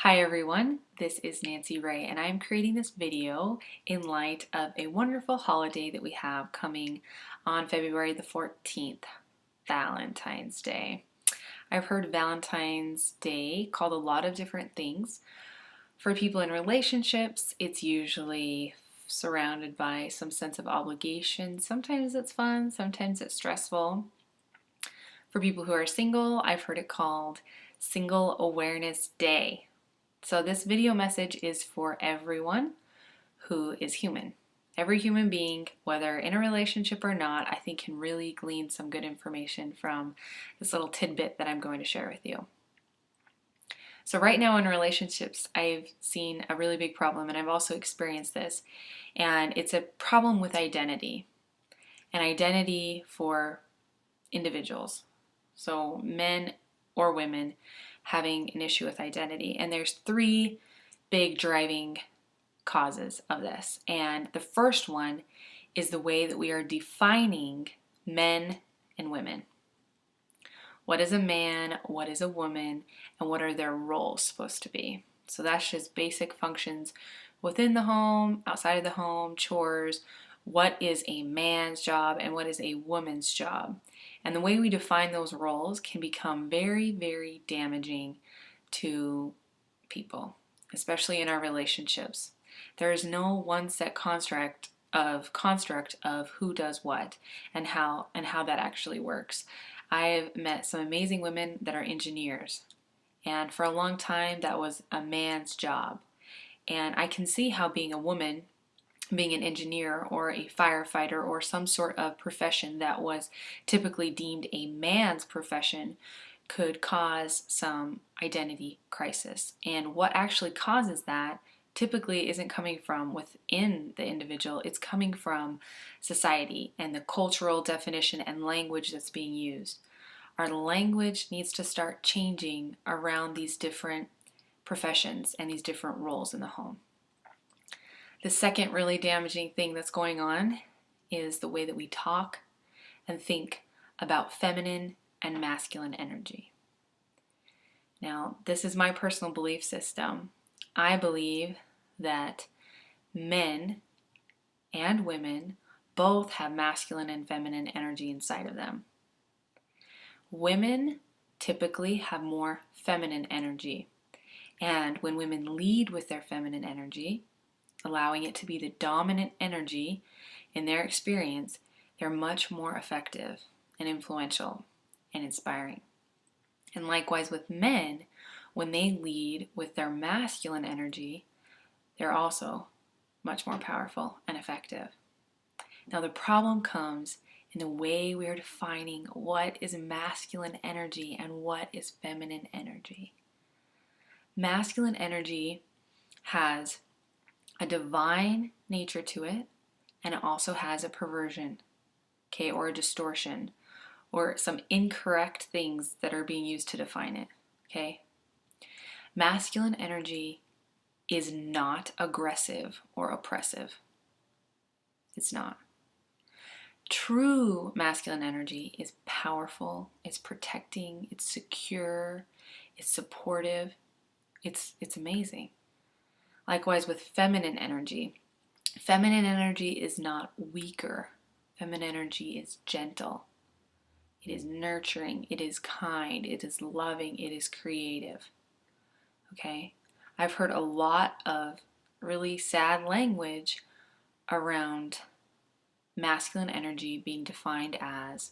Hi everyone, this is Nancy Ray and I'm creating this video in light of a wonderful holiday that we have coming on February the 14th, Valentine's Day. I've heard Valentine's Day called a lot of different things. For people in relationships, it's usually surrounded by some sense of obligation. Sometimes it's fun, sometimes it's stressful. For people who are single, I've heard it called Single Awareness Day. So this video message is for everyone who is human. Every human being, whether in a relationship or not, I think can really glean some good information from this little tidbit that I'm going to share with you. So right now in relationships, I've seen a really big problem, and I've also experienced this, and it's a problem with identity, and identity for individuals. So men or women having an issue with identity. And there's three big driving causes of this. And the first one is the way that we are defining men and women. What is a man? What is a woman? And what are their roles supposed to be? So that's just basic functions within the home, outside of the home, chores. What is a man's job and what is a woman's job? And the way we define those roles can become very, very damaging to people, especially in our relationships. There is no one set construct of who does what and how that actually works. I've met some amazing women that are engineers, and for a long time that was a man's job. And I can see how being a woman, being an engineer or a firefighter or some sort of profession that was typically deemed a man's profession could cause some identity crisis. And what actually causes that typically isn't coming from within the individual, it's coming from society and the cultural definition and language that's being used. Our language needs to start changing around these different professions and these different roles in the home. The second really damaging thing that's going on is the way that we talk and think about feminine and masculine energy. Now, this is my personal belief system. I believe that men and women both have masculine and feminine energy inside of them. Women typically have more feminine energy, and when women lead with their feminine energy, allowing it to be the dominant energy in their experience, they're much more effective and influential and inspiring. And likewise with men, when they lead with their masculine energy, they're also much more powerful and effective. Now the problem comes in the way we are defining what is masculine energy and what is feminine energy. Masculine energy has a divine nature to it, and it also has a perversion, okay, or a distortion, or some incorrect things that are being used to define it, okay? Masculine energy is not aggressive or oppressive. It's not. True masculine energy is powerful, it's protecting, it's secure, it's supportive, it's amazing. Likewise with feminine energy is not weaker. Feminine energy is gentle. It is nurturing. It is kind. It is loving. It is creative. Okay? I've heard a lot of really sad language around masculine energy being defined as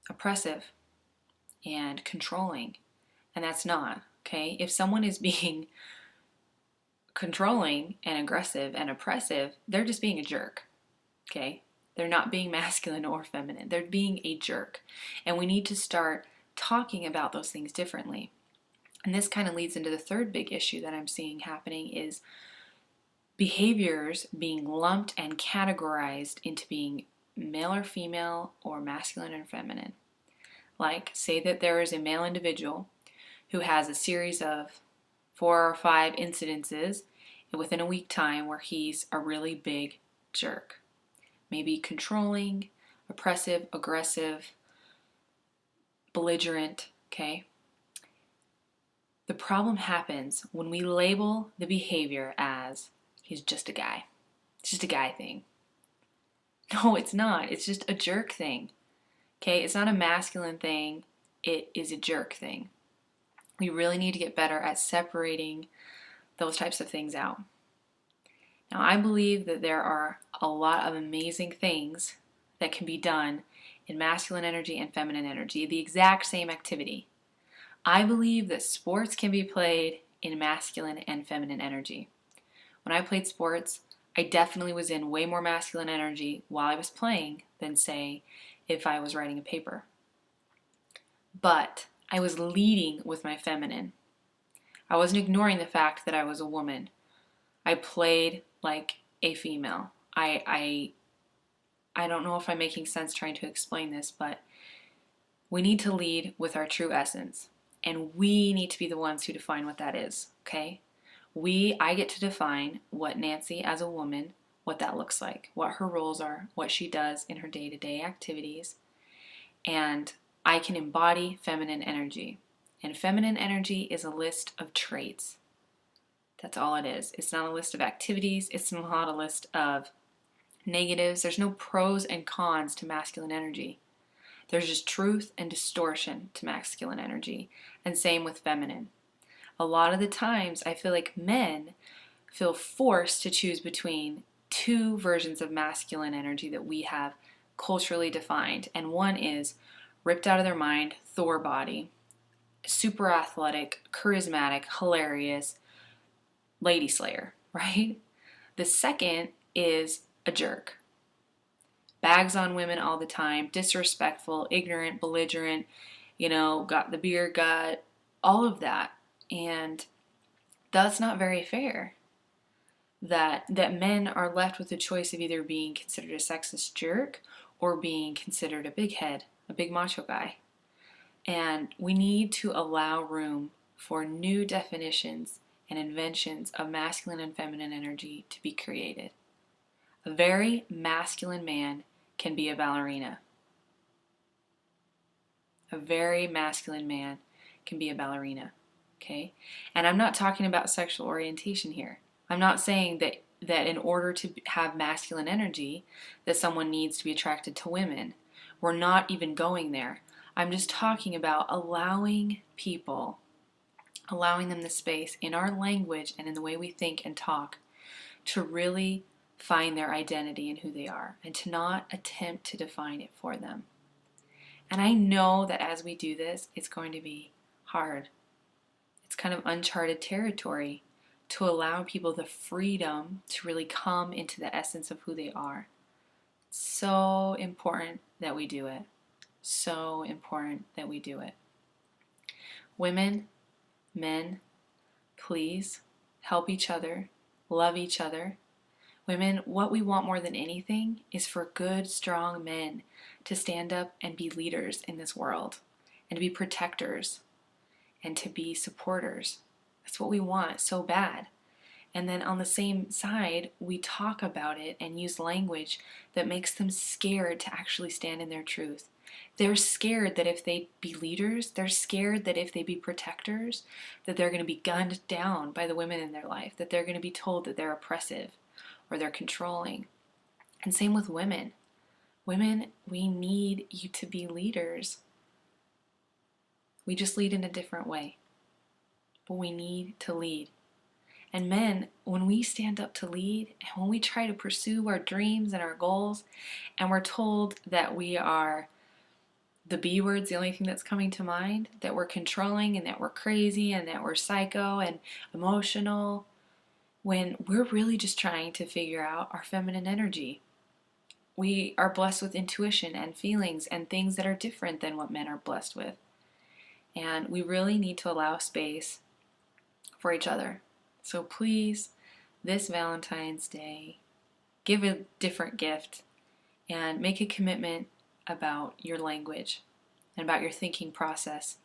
oppressive and controlling. And that's not. Okay? If someone is being controlling and aggressive and oppressive, they're just being a jerk, okay? They're not being masculine or feminine. They're being a jerk. And we need to start talking about those things differently. And this kind of leads into the third big issue that I'm seeing happening is behaviors being lumped and categorized into being male or female or masculine or feminine. Like, say that there is a male individual who has a series of 4 or 5 incidences within a week time where he's a really big jerk. Maybe controlling, oppressive, aggressive, belligerent, okay? The problem happens when we label the behavior as he's just a guy. It's just a guy thing. No, it's not. It's just a jerk thing. Okay? It's not a masculine thing. It is a jerk thing. We really need to get better at separating those types of things out. Now, I believe that there are a lot of amazing things that can be done in masculine energy and feminine energy, the exact same activity. I believe that sports can be played in masculine and feminine energy. When I played sports, I definitely was in way more masculine energy while I was playing than, say, if I was writing a paper. But I was leading with my feminine. I wasn't ignoring the fact that I was a woman. I played like a female. I don't know if I'm making sense trying to explain this, but we need to lead with our true essence. And we need to be the ones who define what that is, okay? I get to define what Nancy as a woman, what that looks like, what her roles are, what she does in her day-to-day activities. And I can embody feminine energy. And feminine energy is a list of traits. That's all it is. It's not a list of activities. It's not a list of negatives. There's no pros and cons to masculine energy. There's just truth and distortion to masculine energy. And same with feminine. A lot of the times I feel like men feel forced to choose between two versions of masculine energy that we have culturally defined. And one is ripped out of their mind, Thor body, super athletic, charismatic, hilarious, lady slayer, right? The second is a jerk. Bags on women all the time, disrespectful, ignorant, belligerent, got the beer gut, all of that. And that's not very fair. That men are left with the choice of either being considered a sexist jerk or being considered a big head, a big macho guy. And we need to allow room for new definitions and inventions of masculine and feminine energy to be created. A very masculine man can be a ballerina. A very masculine man can be a ballerina, okay? And I'm not talking about sexual orientation here. I'm not saying that in order to have masculine energy, that someone needs to be attracted to women. We're not even going there. I'm just talking about allowing people, allowing them the space in our language and in the way we think and talk to really find their identity and who they are, and to not attempt to define it for them. And I know that as we do this, it's going to be hard. It's kind of uncharted territory to allow people the freedom to really come into the essence of who they are. So important that we do it. So important that we do it. Women, men, please help each other, love each other. Women, what we want more than anything is for good, strong men to stand up and be leaders in this world, and to be protectors, and to be supporters. That's what we want so bad. And then on the same side, we talk about it and use language that makes them scared to actually stand in their truth. They're scared that if they be leaders, they're scared that if they be protectors, that they're going to be gunned down by the women in their life, that they're going to be told that they're oppressive or they're controlling. And same with women. Women, we need you to be leaders. We just lead in a different way. But we need to lead. And men, when we stand up to lead, and when we try to pursue our dreams and our goals, and we're told that we are the B word's the only thing that's coming to mind, that we're controlling and that we're crazy and that we're psycho and emotional, when we're really just trying to figure out our feminine energy. We are blessed with intuition and feelings and things that are different than what men are blessed with. And we really need to allow space for each other. So please, this Valentine's Day, give a different gift and make a commitment about your language and about your thinking process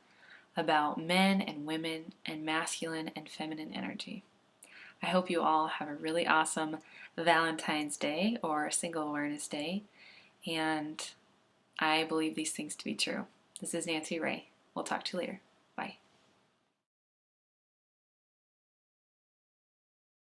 about men and women and masculine and feminine energy. I hope you all have a really awesome Valentine's Day or Single Awareness Day, and I believe these things to be true. This is Nancy Ray. We'll talk to you later.